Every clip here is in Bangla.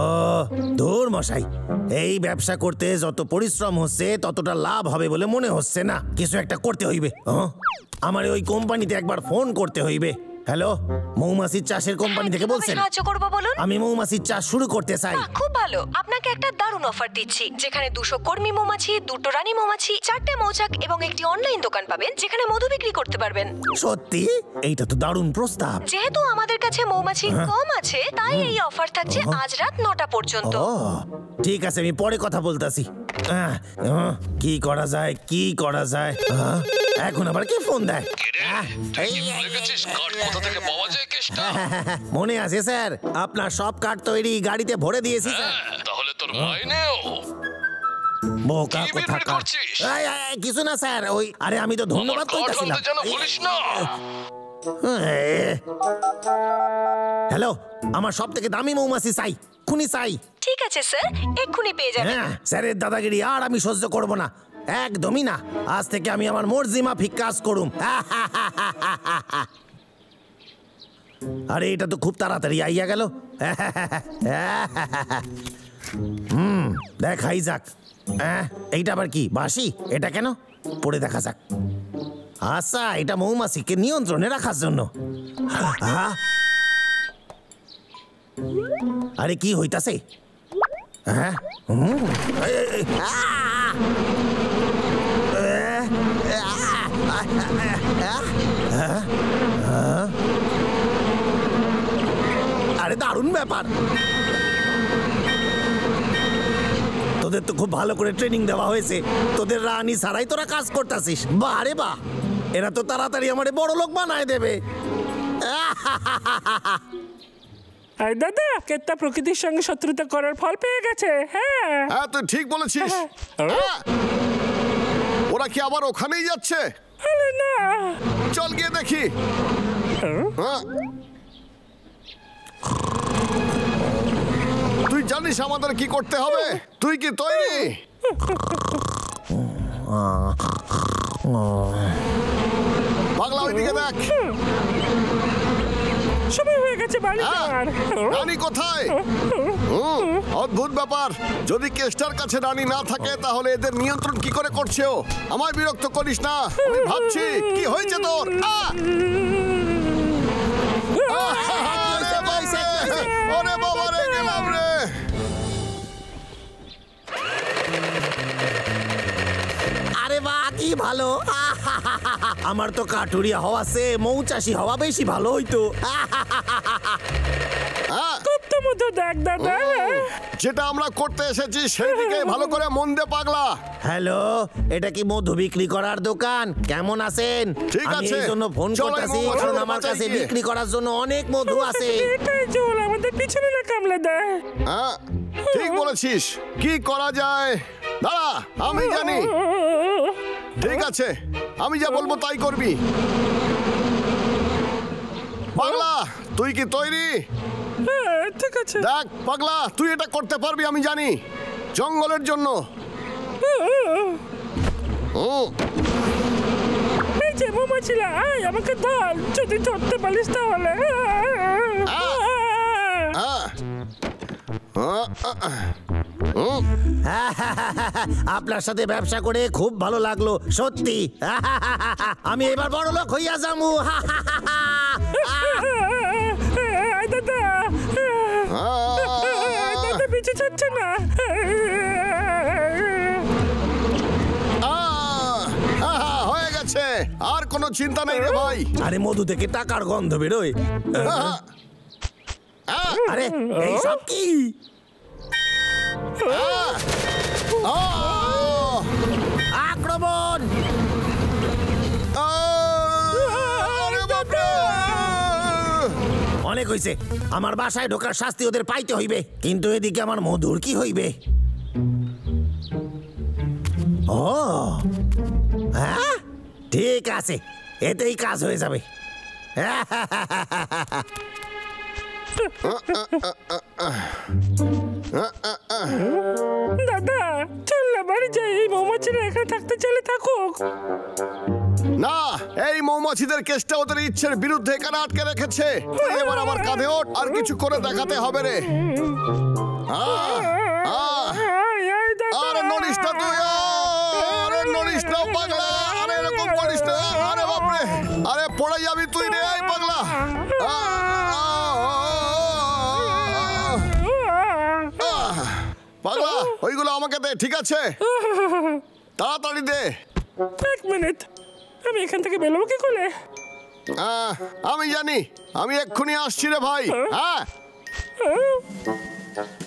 ও ধুর মশাই, এই ব্যবসা করতে যত পরিশ্রম হচ্ছে ততটা লাভ হবে বলে মনে হচ্ছে না। কিছু একটা করতে হইবে। আমার ওই কোম্পানিতে একবার ফোন করতে হইবে। হ্যালো, মৌমাছির চাষের কোম্পানি থেকে বলছেন? সাহায্য করব বলুন। আমি মৌমাছির চাষ শুরু করতে চাই। খুব ভালো, আপনাকে একটা দারুণ অফার দিচ্ছি, যেখানে 200 কর্মী মৌমাছি, 2টো রানী মৌমাছি, 4টে মৌচাক এবং একটি অনলাইন দোকান পাবেন যেখানে মধু বিক্রি করতে পারবেন। সত্যি? এইটা তো দারুণ প্রস্তাব। যেহেতু আমাদের কাছে মৌমাছি কম আছে, তাই এই অফার থাকছে আজ রাত 9টা পর্যন্ত। ঠিক আছে, আমি পরে কথা বলতাছি। কি করা যায়, কি করা যায়? এখন আবার কে ফোন দেয়? মনে আছে স্যার, আপনার সব কার্ড তৈরি, গাড়িতে ভরে দিয়েছি স্যার। তাহলে তোর মাইনেও বোকা কোথাকার। কিছু না স্যার, ওই আরে আমি তো ধন্যবাদ কইতাছিলাম। হ্যালো, আমার সব থেকে দামি মৌমাছি চাই, খুনি চাই। ঠিক আছে স্যার, এক্ষুনি পেয়ে যাবেন। স্যারের দাদাগিরি আর আমি সহ্য করব না, একদমই না। আজ থেকে আমি আমার মর্জি মাফিক কাজ করুম। আরে এটা তো খুব তাড়াতাড়ি আইয়া গেল। দেখাই যাক। এইটা আবার কি বাঁশি? এটা কেন? পড়ে দেখা যাক। আচ্ছা, এটা মৌমাছিকে নিয়ন্ত্রণে রাখার জন্য। আরে কি হইতাছে? আরে দারুণ ব্যাপার। তোদের তো খুব ভালো করে ট্রেনিং দেওয়া হয়েছে, তোদের রানী ছাড়াই তোরা কাজ করতেছিস। বাহ রে বাহ, এরা তো তাড়াতাড়ি আমারে বড় লোক বানায় দেবে। আর দাদা, কেতটা প্রকৃতির সঙ্গে শত্রুতা করার ফল পেয়ে গেছে। হ্যাঁ, তুই ঠিক বলেছিস। ওরা কি আবার ওখানেই যাচ্ছে? না, চল গিয়ে দেখি। তুই জানিস আমাদের কি করতে হবে? তুই কি তৈরি? পাগলা, ওইদিকে দেখ। সময় হয়ে গেছে বাড়ি যাওয়ার। রানী কোথায়? অদ্ভুত ব্যাপার। যদি কেষ্টার কাছে রানী না থাকে তাহলে এদের নিয়ন্ত্রণ কি করে করছে ও? আমায় বিরক্ত করিস না, আমি ভাবছি কি হয়েছে তোর। ওরে বাবা রে, গেলাম রে। আরে বাহ, কি ভালো। আমার তো কাটুরিয়া হওয়া সে মৌচাষী হওয়া বেশি ভালো হইতো। যেটা আমরা করতে এসেছি সেই দিকে ভালো করে মন দে পাগলা। হ্যালো, এটা কি মধু বিক্রি করার দোকান? কেমন আছেন? ঠিক আছে, এই জন্য ফোন করতেছি কারণ আমার কাছে বিক্রি করার জন্য অনেক মধু আছে। আমাদের পিছনে না কামলা দেয়। ঠিক বলেছিস। কি করা যায়? দাঁড়া, আমি জানি। ঠিক আছে, আমি যা বলবো তাই করবি। পাগলা, তুই কি তৈরি? ঠিক আছে। দেখ পাগলা, তুই এটা করতে পারবি আমি জানি। জঙ্গলের জন্য। এই যে মৌমাছিরা, আমাকে ধর, যদি ধরতে পারিস তাহলে। আপনার সাথে ব্যবসা করে খুব ভালো লাগলো সত্যি। আমি এবার বড় লোক হইয়া যাবো। দাদা, দাদা পিছু ছাড়ছে না। হয়ে গেছে, আর কোনো চিন্তা নেই রে ভাই। আরে মধু থেকে টাকার গন্ধ বেরোয়। আরে এই সব কি? আক্রমণ! অনেক হইছে, আমার বাসায় ঢোকার শাস্তি ওদের পাইতে হইবে। কিন্তু এদিকে আমার মধুর কি হইবে? ও হ্যাঁ, ঠিক আছে, এতেই কাজ হয়ে যাবে। দাদা, চল না বাড়ি যাই। এই মৌমাছিরা এখানে থাকতে চাইলে থাকুক। না, এই মৌমাছি মৌমাছিদের কেসটা ওদের ইচ্ছের বিরুদ্ধে এখানে আটকে রেখেছে। তুই এবার আমার কাঁধে ওঠ, আর কিছু করে দেখাতে হবে রে। আরে নড়িস না তুই, আরে নড়িস না পাগলা, আরে এরকম করিস না, আরে বাপরে, আরে পড়ে যাবি তুই রে এই পাগলা। পাগলা ওইগুলো আমাকে দে, ঠিক আছে? তাড়াতাড়ি দে। এক মিনিট, আমি এখান থেকে বেরোবো কি করে? আমি জানি, আমি এক্ষুনি আসছি রে ভাই। হ্যাঁ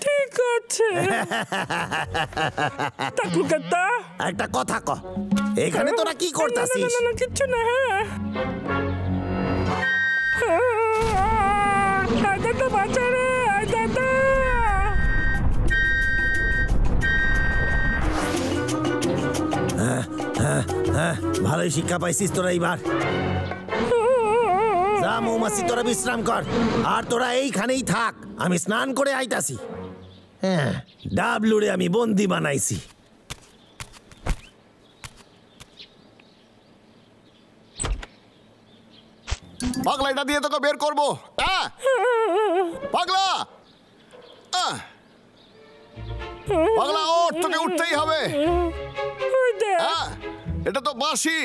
ঠিক আছে। টাকলু কাকা, একটা কথা ক, এখানে তোরা কি করতাছিস? না কিচ্ছু না। দাদা বাঁচা রে, দাদা। ভালোই শিক্ষা পাইছিস তোরা এইবার। যা মৌমাছি, তোরা বিশ্রাম কর, আর তোরা এইখানেই থাক, আমি স্নান করে আইতাছি। হ্যাঁ, ডাবলুরে আমি বন্দি বানাইছি। পাগলা এটা দিয়ে তোকে বের করবো। পাগলা, পাগলা ওঠ, তোকে উঠতেই হবে। এটা তো বাঁশি।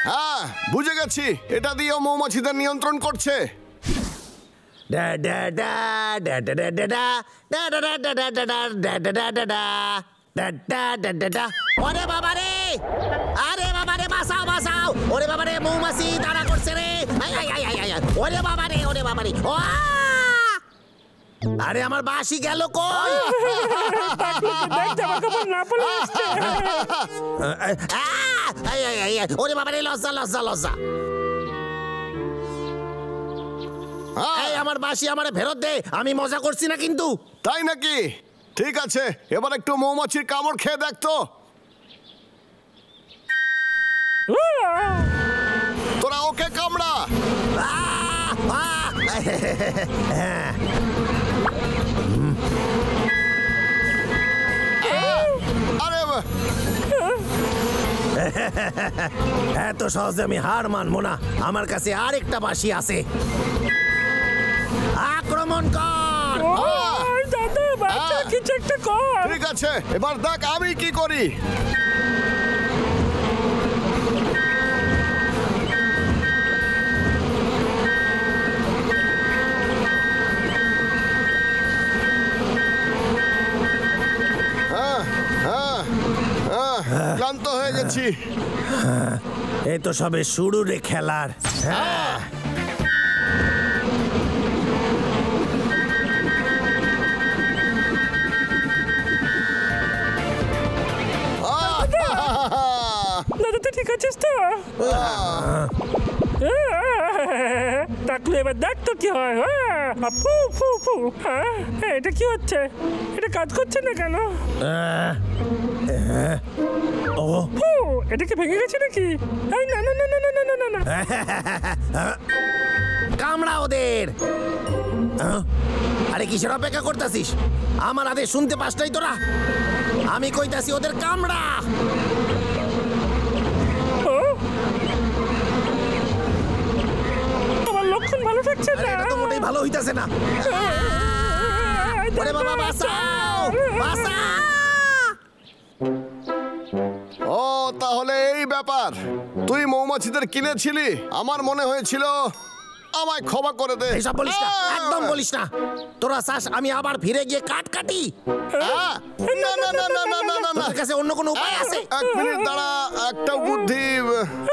হ্যাঁ বুঝে গেছি, এটা দিয়েও মৌমাছিদের নিয়ন্ত্রণ করছে। ওরে বাবা রে, আরে বাবা রে, বাঁচাও বাঁচাও, ওরে বাবা রে, মৌমাছি তাড়া করছে রে, ওরে বাবা রে, ওরে বাবা রে, আরে আমার বাঁশি গেল কই? ওরে বাবা রে, লজ্জা লজ্জা লজ্জা। এই আমার বাঁশি আমারে ফেরত দে, আমি মজা করছি না কিন্তু। তাই নাকি? ঠিক আছে, এবার একটু মৌমাছির কামড় খেয়ে দেখ তো। তোরা ওকে কামড়া। আরে এত সহজে আমি হার মানবো না, আমার কাছে আরেকটা বাঁশি আছে। আক্রমণ কর। দাদা বাচ্চা, কিছু একটা কর। ঠিক আছে, এবার দেখ আমি কি করি। ক্লান্ত হয়ে গেছি। এই তো সবে শুরু রে খেলার। হ্যাঁ দাদা তুই ঠিক আছিস তো? টাকলু এবার দেখ তো কি হয়। ফু ফু ফু। এটা কি হচ্ছে? এটা কাজ করছে না কেন? ও ফু, এটা কি ভেঙে গেছে নাকি? এই না না না না না না না না। কামড়া ওদের। আরে কিসের অপেক্ষা করতেছিস? আমার আদেশ শুনতে পাস নাই তোরা? আমি কইতাছি ওদের কামড়া। আমার লক্ষণ ভালো থাকছে না। এটা তো মোটেই ভালো হইতাছে না। ওরে বাবা, বাঁচাও বাঁচাও। ও তাহলে এই ব্যাপার, তুই মৌমাছিদের কিনেছিলি। আমার মনে হয়েছিল আমায় ক্ষমা করে দে। এসব বলিস না, একদম বলিস না। তোরা চাস আমি আবার ফিরে গিয়ে কাট কাটি? না না না না না না না না। তোর কাছে অন্য কোনো উপায় আছে? এক মিনিট দাঁড়া, একটা বুদ্ধি।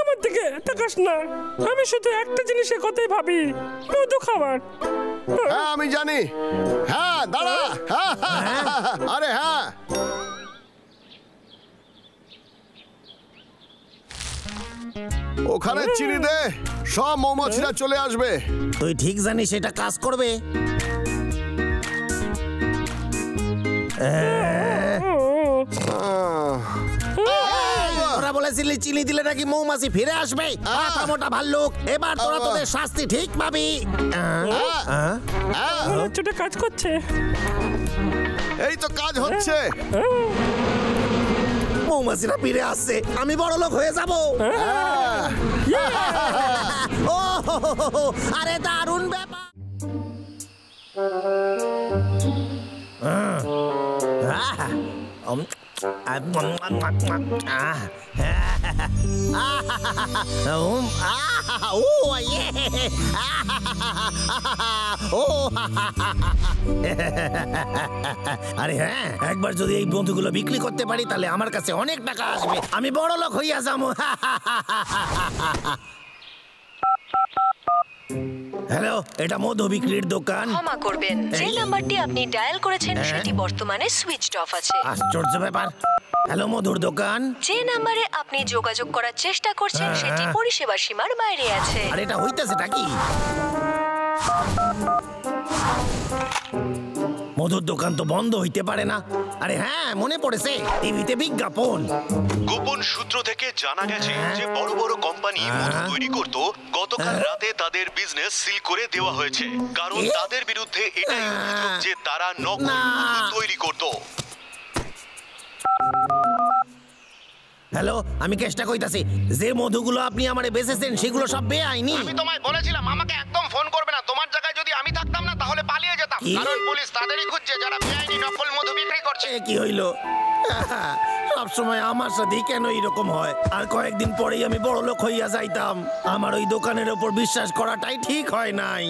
আমার দিকে তাকাস না, আমি শুধু একটা জিনিসের কথাই ভাবি, মধু খাবার। হ্যাঁ আমি জানি। হ্যাঁ দাঁড়া। আরে হ্যাঁ, ওখানে চিনি দে, সব মৌমাছিরা চলে আসবে। তুই ঠিক জানিস এটা কাজ করবে? তোরা বলেছিলি চিনি দিলে নাকি মৌমাছি ফিরে আসবে। মাথা মোটা ভাল্লুক, এবার তোরা তোদের শাস্তি ঠিক পাবি। এটা কাজ করছে। এই তো কাজ হচ্ছে। মৌমাছিরা ফিরে আসছে, আমি বড় লোক হয়ে যাব। ও আরে দারুণ ব্যাপার। আরে হ্যাঁ, একবার যদি এই বন্ধুগুলো বিক্রি করতে পারি তাহলে আমার কাছে অনেক টাকা আসবে, আমি বড় লোক হইয়া যাবো। হ্যালো, এটা মধু বিক্রির দোকান। ক্ষমা করবেন, যে নাম্বারটি আপনি ডায়াল করেছেন সেটি বর্তমানে সুইচড অফ আছে। আশ্চর্য ব্যাপার। হ্যালো, মধুর দোকান। যে নাম্বারে আপনি যোগাযোগ করার চেষ্টা করছেন সেটি পরিষেবা সীমার বাইরে আছে। আরে এটা হইতেছেটা কি? মধুর দোকান তো বন্ধ হইতে পারে না। আরে হ্যাঁ, মনে পড়েছে, টিভিতে বিজ্ঞাপন। গোপন সূত্র থেকে জানা গেছে যে বড় বড় কোম্পানি মধু তৈরি করত, গতকাল রাতে তাদের বিজনেস সিল করে দেওয়া হয়েছে, কারণ তাদের বিরুদ্ধে এটাই অভিযোগ যে তারা নকল মধু তৈরি করত। হ্যালো, আমি চেষ্টা কইতাছি, যে মধুগুলো আপনি আমারে বেচেছেন সেগুলো সব বেআইনি। আমি তোমায় বলেছিলাম আমাকে একদম ফোন করবে না। তোমার জায়গায় যদি আমি থাকতাম না তাহলে পালিয়ে যেতাম, কারণ পুলিশ তাদেরই খুঁজছে যারা বেআইনি নকল মধু বিক্রি করছে। কি হইলো? সব সময় আমার সাথেই কেন এরকম হয়? আর কয়েকদিন পরেই আমি বড় লোক হইয়া যাইতাম। আমার ওই দোকানের ওপর বিশ্বাস করাটাই ঠিক হয় নাই।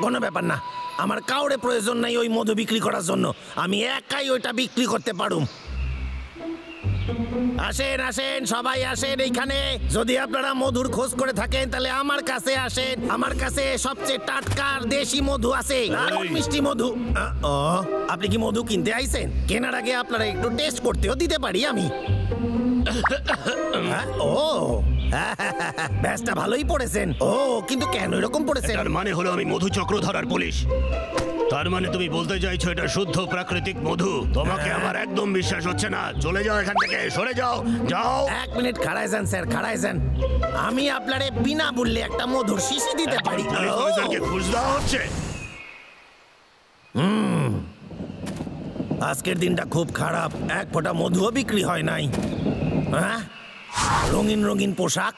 কোনো ব্যাপার না, আমার কাউরে প্রয়োজন নাই ওই মধু বিক্রি করার জন্য, আমি একাই ওইটা বিক্রি করতে পারুম। আসেন আসেন, সবাই আসেন এইখানে। যদি আপনারা মধুর খোঁজ করে থাকেন তাহলে আমার কাছে আসেন। আমার কাছে সবচেয়ে টাটকা দেশি মধু আছে, দারুণ মিষ্টি মধু। আপনি কি মধু কিনতে আইছেন? কেনার আগে আপনারা একটু টেস্ট করতেও দিতে পারি আমি। ও ব্যাসটা ভালোই পড়েছেন। ও কিন্তু কেন এরকম পড়েছেন? তার মানে হলো আমি মধু চক্রধরার পুলিশ। তার মানে তুমি বলতে চাইছো এটা শুদ্ধ প্রাকৃতিক মধু? তোমাকে আমার একদম বিশ্বাস হচ্ছে না। চলে যাও এখান থেকে, সরে যাও, যাও। এক মিনিট খাড়ায় যান স্যার, খাড়ায় যান। আমি আপনারে বিনা মূল্যে একটা মধুর শিশি দিতে পারি। ঘুষ দেওয়া হচ্ছে। আজকের দিনটা খুব খারাপ, এক ফোঁটা মধুও বিক্রি হয় নাই। হ্যাঁ, রঙিন রঙিন পোশাক।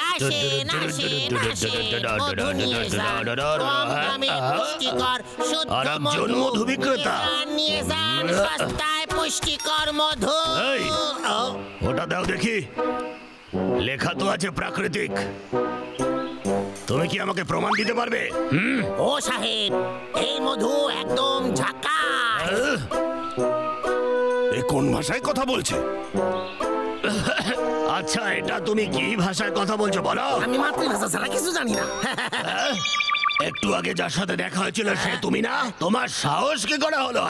আসেন আসেন আসেন, মধু নিয়ে যান, কম দামে পুষ্টিকর শুদ্ধ মধু বিক্রেতা নিয়ে যান, সস্তায় পুষ্টিকর মধু। এই, ওটা দাও দেখি, লেখা তো আছে প্রাকৃতিক। তুমি কি আমাকে প্রমাণ দিতে পারবে? ও সাহেব, এই মধু একদম ঝাকাস। এ কোন ভাষায় কথা বলছে? আচ্ছা, এটা তুমি কি ভাষায় কথা বলছো বলো? আমি মাতৃভাষা ছাড়া কিছু জানি না। একটু আগে যার সাথে দেখা হয়েছিল সে তুমি না? তোমার সাহস কি করে হলো?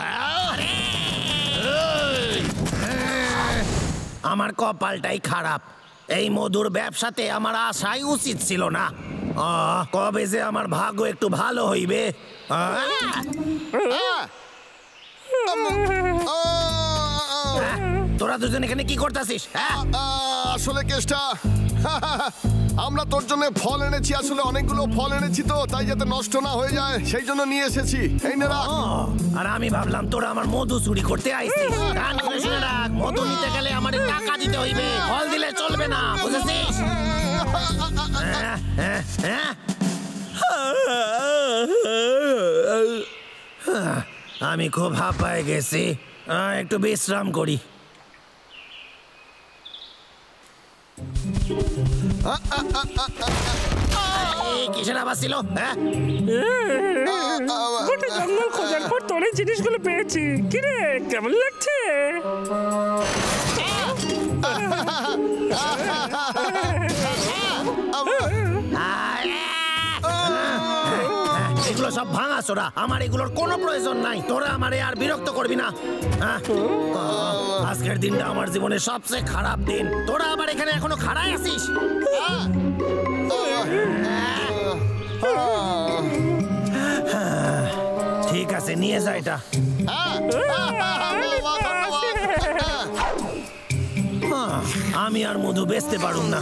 আমার কপালটাই খারাপ, এই মধুর ব্যবসাতে আমার আশাই উচিত ছিল না। কবে যে আমার ভাগ্য একটু ভালো হইবে। তোরা দুজন এখানে কি করতেছিস? আসলে কেসটা আমরা তোর জন্য ফল এনেছি, আসলে অনেকগুলো ফল এনেছি তো, তাই যাতে নষ্ট না হয়ে যায় সেই জন্য নিয়ে এসেছি। এই নে রাখ। আর আমি ভাবলাম তোরা আমার মধু চুরি করতে আইছিস। কান খুলে শুনে রাখ, মধু নিতে গেলে আমার টাকা দিতে হইবে, ফল দিলে চলবে না, বুঝেছিস? আমি খুব হাঁপায়ে গেছি, একটু বিশ্রাম করি। কিসের আওয়াজ ছিল? গোটা জঙ্গল খোঁজার পর তোর এই জিনিসগুলো পেয়েছি। কিরে, কেমন লাগছে? এগুলো সব ভাঙা চোরা, আমার এগুলোর কোনো প্রয়োজন নাই। তোরা আমারে আর বিরক্ত করবি না। আজকের দিনটা আমার জীবনের সবচেয়ে খারাপ দিন। তোরা আবার এখানে এখনো খাড়ায় আছিস? ঠিক আছে, নিয়ে যা এটা। আমি আর মধু বেচতে পারুম না।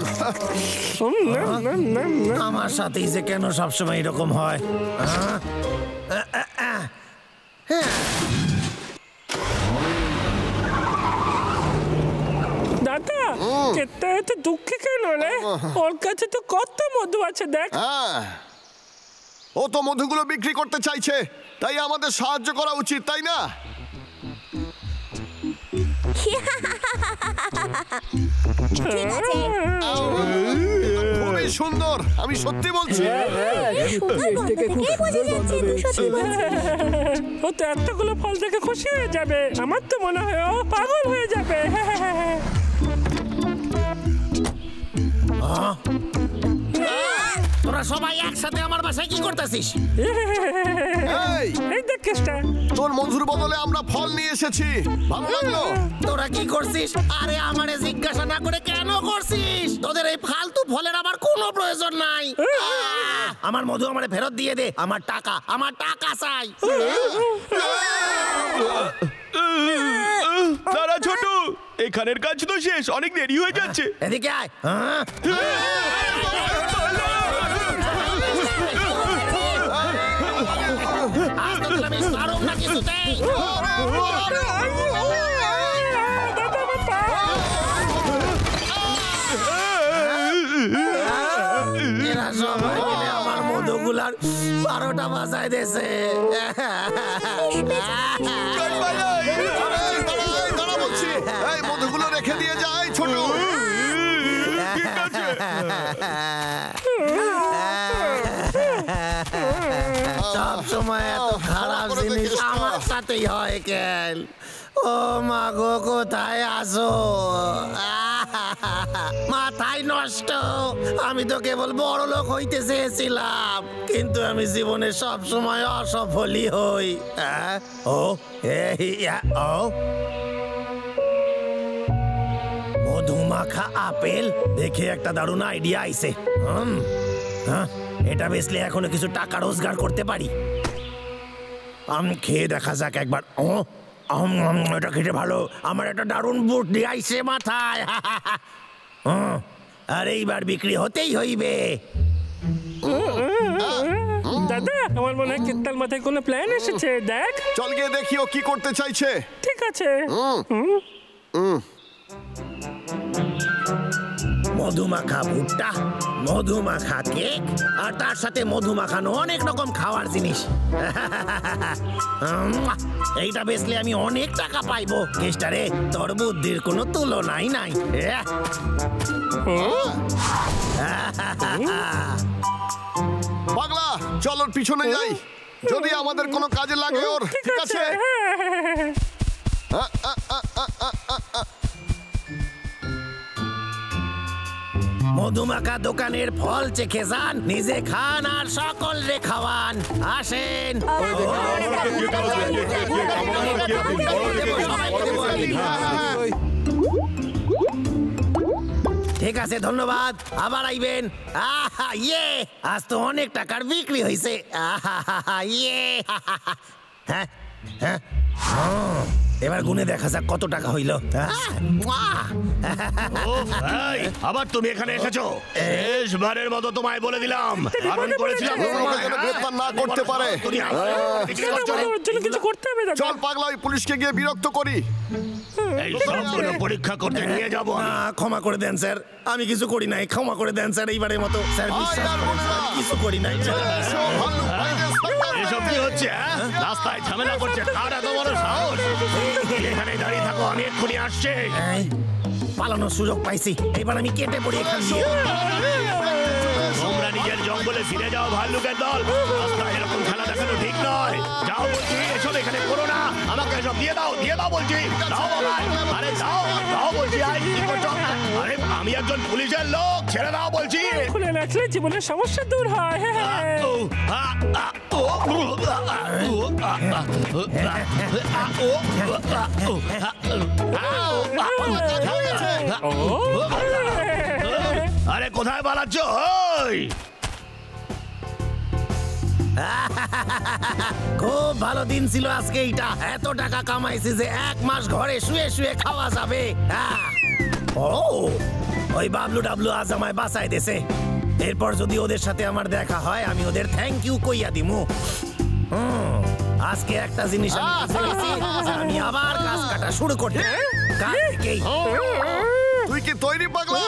আমার সাথেই যে কেন সবসময় এরকম হয়। দাদা কেটে তো দুঃখী কেন রে? ওর কাছে তো কত মধু আছে দেখ। হ্যাঁ, ও তো মধুগুলো বিক্রি করতে চাইছে, তাই আমাদের সাহায্য করা উচিত, তাই না? ঠিক আছে। খুবই সুন্দর, আমি সত্যি বলছি। থেকেই বোঝা যাচ্ছে তুই সত্যি বলছিস। ও তো এতগুলো ফল দেখে খুশি হয়ে যাবে। আমার তো মনে হয় ও পাগল হয়ে যাবে। তোরা সবাই একসাথে আমার বাসায় কি করতেছিস? এই, এই দেখ কেসটা। তোর মধুর বদলে আমরা ফল নিয়ে এসেছি, ভালো লাগলো? তোরা কি করছিস? আরে আমারে জিজ্ঞাসা না করে কেন করছিস? তোদের এই ফালতু ফলের আমার কোনো প্রয়োজন নাই। আমার মধু আমারে ফেরত দিয়ে দে। আমার টাকা চাই। দাঁড়া ছোট, এখানের কাজ তো শেষ, অনেক দেরি হয়ে যাচ্ছে। এদিকে আয়। আজ তো আমি ছাড়ব না কিছুতেই। এরা সবাই মিলে আমার মধুগুলার 12টা বাজায় দিয়েছে। দাঁড়া বলছি, এই মধুগুলো রেখে দিয়ে যায় ছোট। সব সময় এত খারাপ জিনিস আমার সাথেই হয় কেন? ও মা গো, কোথায় আসো? মাথায় নষ্ট। আমি তো কেবল বড় লোক হইতে চেয়েছিলাম, কিন্তু আমি জীবনে সব সময় অসফলই হই। মধুমাখা আপেল দেখে একটা দারুণ আইডিয়া আইছে। এটা বেচলে এখনো কিছু টাকা রোজগার করতে পারি। আমি খেয়ে দেখা যাক একবার। এটা খেতে ভালো। আমার একটা দারুণ বুদ্ধি আইছে মাথায়। আর এইবার বিক্রি হতেই হইবে। দাদা, আমার মনে হয় কেতাল মাথায় কোনো প্ল্যান এসেছে। দেখ, চল গিয়ে দেখি ও কি করতে চাইছে। ঠিক আছে। মধুমাখা ভুট্টা, মধুমাখা কেক, আর তার সাথে মধুমাখানো অনেক রকম খাওয়ার জিনিস। এইটা বেচলে আমি অনেক টাকা পাইবো। কেষ্টারে, তোর বুদ্ধির কোনো তুলনাই নাই। পাগলা, চল ওর পিছনে যাই, যদি আমাদের কোনো কাজে লাগে ওর। ঠিক আছে। মধুমাখা দোকানের ফল চেখে যান, নিজে খান আর সকল রে খাওয়ান। আসেন। ঠিক আছে, ধন্যবাদ। আবার আইবেন। ইয়ে, আজ তো অনেক টাকার বিক্রি হয়েছে। ইয়ে। হ্যাঁ হ্যাঁ, এবার গুনে দেখা যাক কত টাকা হইল। আবার তুমি এখানে এসেছো? শেষবারের মতো তোমায় বলে দিলাম, বারণ করেছিলাম গ্রেফতার না করতে পারে। কিছু করতে হবে। চল পাগলা, ওই পুলিশকে গিয়ে বিরক্ত করি। এই সবগুলো পরীক্ষা করতে নিয়ে যাবো। ক্ষমা করে দেন স্যার, আমি কিছু করি নাই। ক্ষমা করে দেন স্যার, এইবারের মতো। স্যার বিশ্বাস করুন, আমি কিছু করি নাই। এসব কি হচ্ছে? রাস্তায় ঝামেলা করছে, কার এত বড় সাহস? এখানে দাঁড়িয়ে থাকো, আমি এক্ষুনি আসছি। পালানোর সুযোগ পাইছি, এবার আমি কেটে পড়ি এখান দিয়ে। তোমরা নিজের জঙ্গলে ফিরে যাও, ভাল্লুকের দল। রাস্তায় এরকম খেলা দেখানো ঠিক নয়। যাও বলছি, এসব এখানে করো না। আমাকে এসব দিয়ে দাও বলছি। দাও আমায়। আরে দাও বলছি। কি করছো? আরে আমি একজন পুলিশের লোক, ছেড়ে দাও বলছি। খুলে রাখলে জীবনের সমস্যা দূর হয়। আরে কোথায় পালাচ্ছ? খুব ভালো দিন ছিল আজকে। এইটা এত টাকা কামাইছি যে 1 মাস ঘরে শুয়ে শুয়ে খাওয়া যাবে। ওই বাবলু ডাবলু আজ আমায় বাঁচাই দেছে। এরপর যদি ওদের সাথে আমার দেখা হয়, আমি ওদের থ্যাংক ইউ কইয়া দিমু। আজকে একটা জিনিস আমি বুঝে গেছি যে আমি আবার গাছ কাটা শুরু করতে কাল থেকেই। তুই কি তৈরি পাগলা?